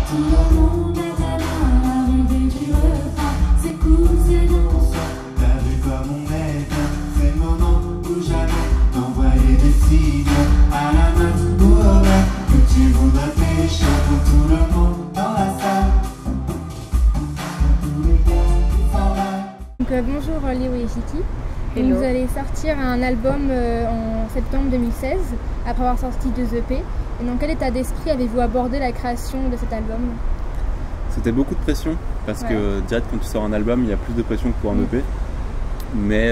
Tout le monde est tellement à l'arrivée du repas. C'est cool, c'est non. T'as vu comme on est bien. C'est le moment ou jamais d'envoyer des signes à la meuf ou au mec que tu voudrais pécho pour tout le monde dans la salle. Tous les gars qui s'en vont. Donc, bonjour Léo et Vicky. Hello. Vous allez sortir un album en septembre 2016 après avoir sorti 2 EP. Et dans quel état d'esprit avez-vous abordé la création de cet album? C'était beaucoup de pression parce que direct quand tu sors un album il y a plus de pression que pour un EP. Mais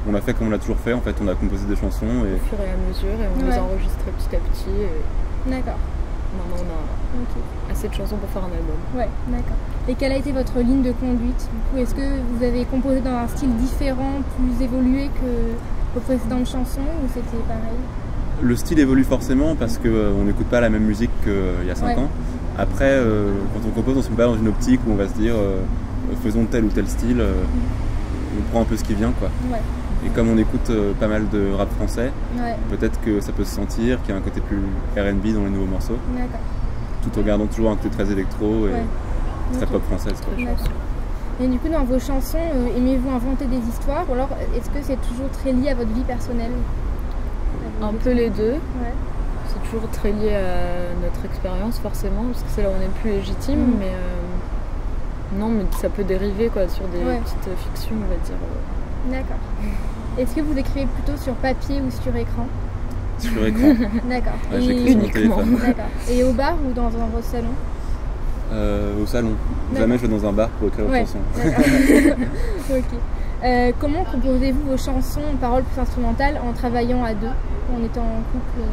on a fait comme on l'a toujours fait, en fait on a composé des chansons et... Au fur et à mesure et on les enregistrait petit à petit. D'accord. Maintenant on a assez de chansons pour faire un album. Ouais, d'accord. Et quelle a été votre ligne de conduite du coup? Est-ce que vous avez composé dans un style différent, plus évolué que vos précédentes chansons ou c'était pareil? Le style évolue forcément parce qu'on n'écoute pas la même musique qu'il y a 5 ans. Après, quand on compose, on se met pas dans une optique où on va se dire faisons tel ou tel style, on prend un peu ce qui vient quoi. Ouais. Et comme on écoute pas mal de rap français, peut-être que ça peut se sentir qu'il y a un côté plus R&B dans les nouveaux morceaux. D'accord. Tout en gardant toujours un côté très électro et très pop française. Et du coup, dans vos chansons, aimez-vous inventer des histoires ou alors est-ce que c'est toujours très lié à votre vie personnelle? Un peu les deux. Ouais. C'est toujours très lié à notre expérience forcément, parce que c'est là où on est le plus légitime, mais non, mais ça peut dériver quoi, sur des petites fictions, on va dire. D'accord. Est-ce que vous écrivez plutôt sur papier ou sur écran? Sur écran. D'accord. Ouais, j'écris sur mon téléphone. D'accord. Et au bar ou dans votre salon? Au salon. Jamais je vais dans un bar pour écrire une chanson. Ok. Comment composez-vous vos chansons en paroles plus instrumentales en travaillant à deux, en étant en couple?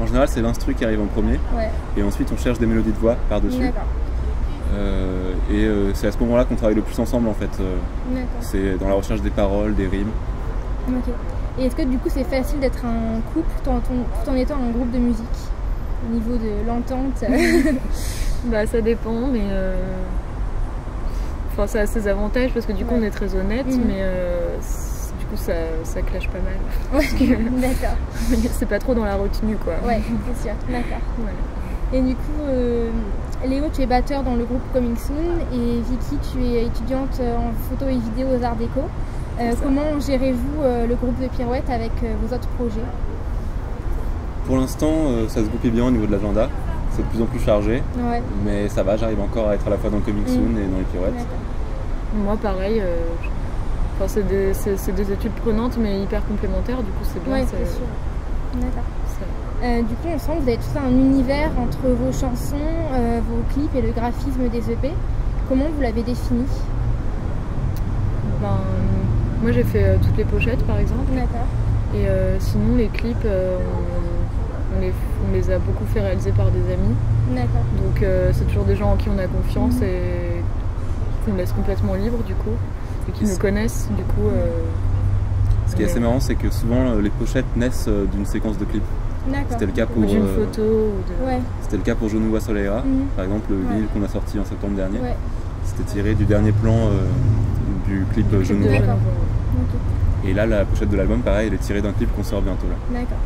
En général, c'est l'instru qui arrive en premier. Et ensuite, on cherche des mélodies de voix par-dessus. C'est à ce moment-là qu'on travaille le plus ensemble en fait. C'est dans la recherche des paroles, des rimes. Ok. Et est-ce que du coup c'est facile d'être un couple tout en étant un groupe de musique? Au niveau de l'entente Bah ça dépend, mais enfin, ça a ses avantages parce que du coup on est très honnête, mais du coup ça clash pas mal. D'accord. C'est pas trop dans la retenue quoi. Ouais, c'est sûr. D'accord. Et du coup, Léo, tu es batteur dans le groupe Coming Soon et Vicky, tu es étudiante en photo et vidéo aux Arts Déco. Comment gérez-vous le groupe de Pirouette avec vos autres projets? Pour l'instant, ça se goupille bien au niveau de l'agenda. C'est de plus en plus chargé, mais ça va, j'arrive encore à être à la fois dans Coming Soon et dans les Pirouettes. Moi pareil, c'est des études prenantes mais hyper complémentaires, du coup c'est bien. Ouais, c'est sûr. D'accord. Du coup, on sent que vous avez tout un univers entre vos chansons, vos clips et le graphisme des EP. Comment vous l'avez défini? Moi j'ai fait toutes les pochettes par exemple. D'accord. Et sinon les clips, on les a beaucoup fait réaliser par des amis. D'accord. Donc c'est toujours des gens en qui on a confiance et qu'on laisse complètement libre du coup. Et qui nous connaissent du coup. Ce qui est assez marrant, c'est que souvent les pochettes naissent d'une séquence de clips. C'était le cas pour d'une photo. C'était le cas pour Je nous vois Soleira, par exemple le vinyle qu'on a sorti en septembre dernier. C'était tiré du dernier plan du clip Je nous vois. Et là la pochette de l'album, pareil, elle est tirée d'un clip qu'on sort bientôt là. D'accord.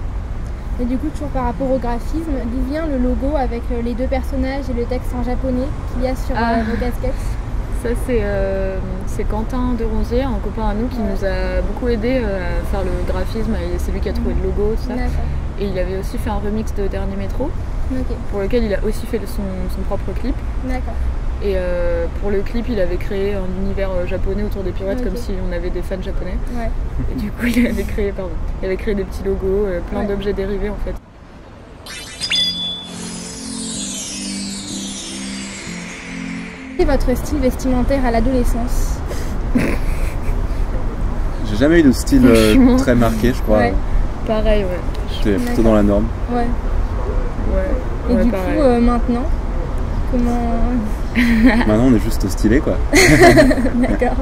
Et du coup, toujours par rapport au graphisme, d'où vient le logo avec les deux personnages et le texte en japonais qu'il y a sur vos casquettes? Ça c'est Quentin de Ronzier, un copain à nous qui nous a beaucoup aidé à faire le graphisme, c'est lui qui a trouvé le logo, tout ça. Et il avait aussi fait un remix de Dernier Métro, pour lequel il a aussi fait son propre clip. Et pour le clip, il avait créé un univers japonais autour des Pirouettes, comme si on avait des fans japonais. Et du coup, il avait créé des petits logos, plein d'objets dérivés en fait. Quel est votre style vestimentaire à l'adolescence? J'ai jamais eu de style très marqué, je crois. Pareil, J'étais plutôt dans la norme. Et du coup, maintenant, comment... Maintenant, on est juste stylé, quoi. D'accord.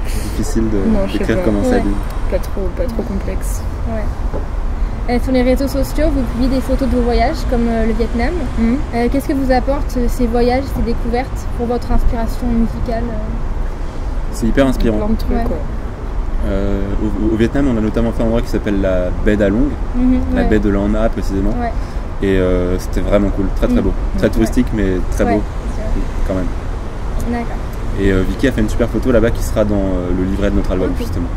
Difficile d'écrire comment ça dit. Pas trop complexe. Sur les réseaux sociaux, vous publiez des photos de vos voyages, comme le Vietnam. Qu'est-ce que vous apportent ces voyages, ces découvertes pour votre inspiration musicale? C'est hyper inspirant. Plein de trucs, quoi. Au Vietnam, on a notamment fait un endroit qui s'appelle la baie d'Along, la baie de Lan Ha précisément. Et c'était vraiment cool, très beau. Très touristique, mais très beau quand même. D'accord. Et Vicky a fait une super photo là-bas qui sera dans le livret de notre album, justement.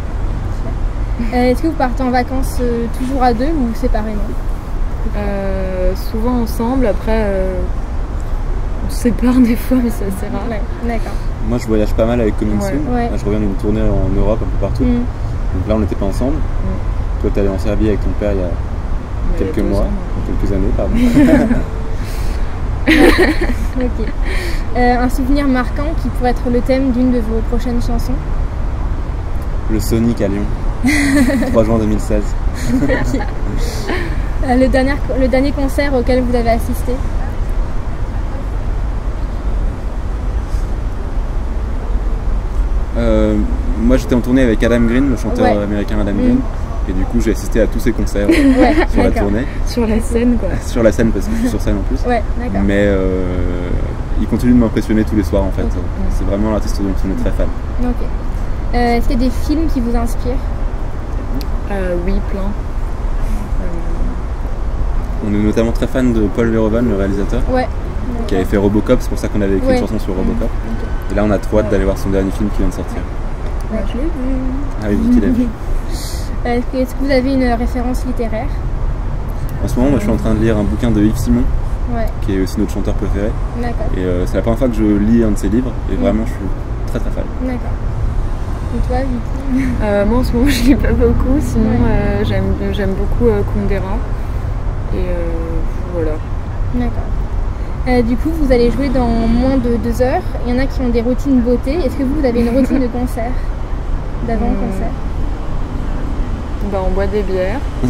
Est-ce que vous partez en vacances toujours à deux ou séparément? Souvent ensemble, après on se sépare des fois, mais c'est assez rare. D'accord. Moi je voyage pas mal avec Coming Soon. Là, je reviens d'une tournée en Europe un peu partout. Donc là on n'était pas ensemble. Toi tu allé en Serbie avec ton père il y a quelques mois, quelques années, pardon. Ok. Un souvenir marquant qui pourrait être le thème d'une de vos prochaines chansons? Le Sonic à Lyon, 3 juin 2016. Okay. Le dernier concert auquel vous avez assisté? Moi j'étais en tournée avec Adam Green, le chanteur américain Adam Green. Et du coup j'ai assisté à tous ses concerts sur la tournée. Sur la scène quoi. Sur la scène parce que je suis sur scène en plus. Mais il continue de m'impressionner tous les soirs en fait. C'est vraiment l'artiste dont on est très fan. Est-ce qu'il y a des films qui vous inspirent? Oui, plein. On est notamment très fan de Paul Verhoeven, le réalisateur, qui avait fait Robocop, c'est pour ça qu'on avait écrit une chanson sur Robocop. Et là on a trop hâte d'aller voir son dernier film qui vient de sortir. Je l'ai vu. Ah oui, Vicky l'a vu. Est-ce que vous avez une référence littéraire? En ce moment, moi, je suis en train de lire un bouquin de Yves Simon, qui est aussi notre chanteur préféré. Et c'est la première fois que je lis un de ses livres, et vraiment, je suis très très fan. D'accord. Et toi, Vicky? Moi, en ce moment, je lis pas beaucoup, sinon j'aime beaucoup Kundera. Et voilà. D'accord. Du coup, vous allez jouer dans moins de 2 heures. Il y en a qui ont des routines beauté. Est-ce que vous avez une routine de concert? D'avant-concert? Bah, on boit des bières. On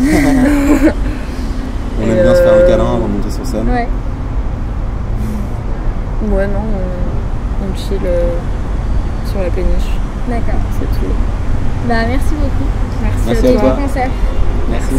aime bien se faire un câlin avant de monter sur scène. Ouais, non, on chill sur la péniche. D'accord. C'est tout. Bah, merci beaucoup. Merci à toi. Bon concert. Merci.